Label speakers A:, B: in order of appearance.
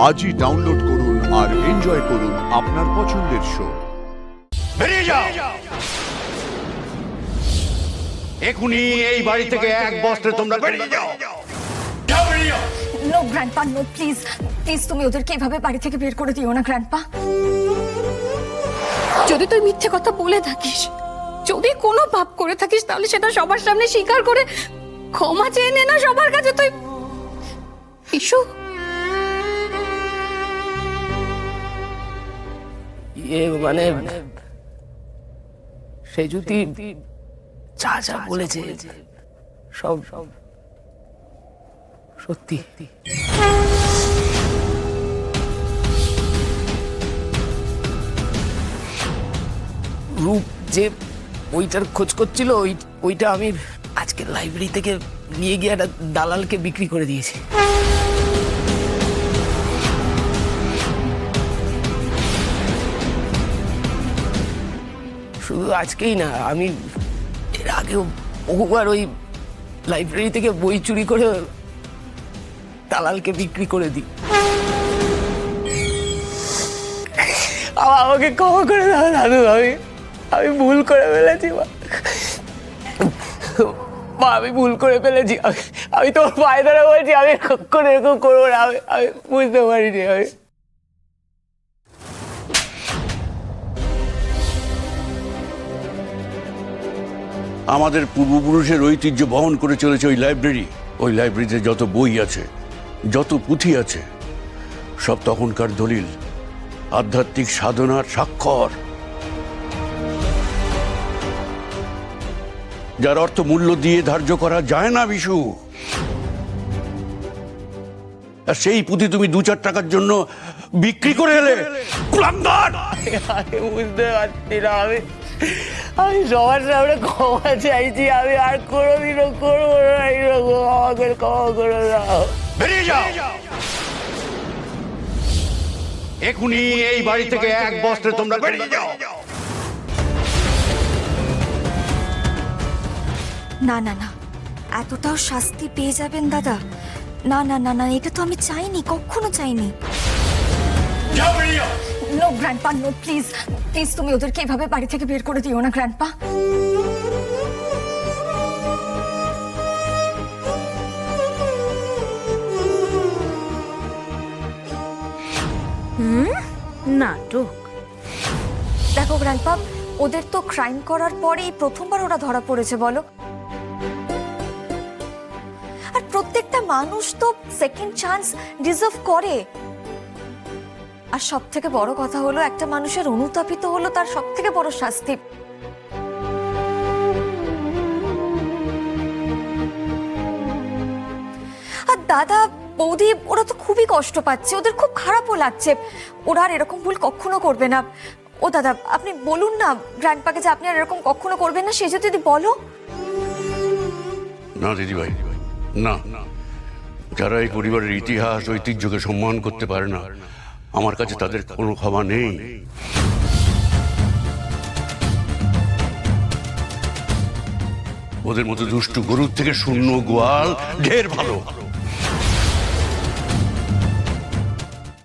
A: আজই ডাউনলোড করুন আর এনজয় করুন আপনার পছন্দের শো।
B: বেরিয়ে যাও এখনই এই বাড়ি থেকে এক বস্ত্রে তোমরা বেরিয়ে যাও। যাও বেরিয়ে যাও।
C: No grandpa, no please please, তুমি ওদেরকে এভাবে বাড়ি থেকে বের করে দিও না গ্র্যান্ডপা। যদি তুই মিথ্যে কথা বলে থাকিস, যদি কোনো পাপ করে থাকিস, তাহলে সেটা সবার সামনে স্বীকার করে ক্ষমা চেয়ে নে না সবার কাছে। তুই ইস্যু
D: মানে সে যদি যা যা বলেছে সব সব সত্যি। রূপ যে ওইটার খোঁজ করছিল ওইটা আমি আজকে লাইব্রেরি থেকে নিয়ে গিয়ে একটা দালালকে বিক্রি করে দিয়েছি। শুধু আজকেই না, আমি এর আগেও বহুবার ওই লাইব্রেরি থেকে বই চুরি করে দালালকে বিক্রি করে দিই। আমাকে ক্ষমা করে দাও দাদু, আমি ভুল করে ফেলেছি মা, আমি ভুল করে ফেলেছি। আমি তোমার পায়ে ধরে বলছি আমি কখনো এরকম করবো না। আমি বুঝতে পারিনি। আমি
B: আমাদের পূর্বপুরুষের ঐতিহ্য বহন করে চলেছে ওই লাইব্রেরি। ওই লাইব্রেরিতে যত বই আছে, যত পুঁথি আছে, সব তখনকার দলিল, আধ্যাত্মিক সাধনার স্বাক্ষর, যার অর্থ মূল্য দিয়ে ধার্য করা যায় না বিশু। আর সেই পুঁথি তুমি 2-4 টাকার জন্য বিক্রি করে এলে। কুলাঙ্গার!
D: বুঝতে পারছি না। আমি সবার সামনে ক্ষমা চাইছি। আমি আর কোনোদিনও করবো না এরকম। আমাকে ক্ষমা করে দাও।
B: বেরিয়ে যাও এখনই এই বাড়ি থেকে এক বস্ত্রে তোমরা বেরিয়ে যাও।
C: না না না, এতটাও শাস্তি পেয়ে যাবেন দাদা? না না না না, এটা তো আমি চাইনি, কখনো চাইনি।
B: যাও বেরিয়ে যাও।
C: No grandpa, no please please, তুমি ওদেরকে এভাবে বাড়ি থেকে বের করে দিও না গ্র্যান্ডপা।
E: নাটক।
C: দেখো গ্র্যান্ডপা, ওদের তো ক্রাইম করার পরেই প্রথমবার ওরা ধরা পড়েছে বলো। আর প্রত্যেকটা মানুষ তো সেকেন্ড চান্স ডিজার্ভ করে। আর সব থেকে বড় কথা হলো, একটা মানুষের অনুতাপিত হলো তার সব থেকে বড় শাস্তি। আর দাদা বৌদি ওরা তো খুবই কষ্ট পাচ্ছে, ওদের খুব খারাপও লাগছে। ওরা আর এরকম ভুল কখনো করবে না। ও দাদা, আপনি বলুন না গ্র্যান্ডপাকে যে আপনি আর এরকম কখনো করবেন না। সে যদি বলো।
B: না দিদিভাই, না, যারা এই পরিবারের ইতিহাস ঐতিহ্যকে সম্মান করতে পারে না, আমার কাছে তাদের কোনো ক্ষমা নেই। ওদের মতো দুষ্টু গরুর থেকে শূন্য গোয়াল ঢের ভালো।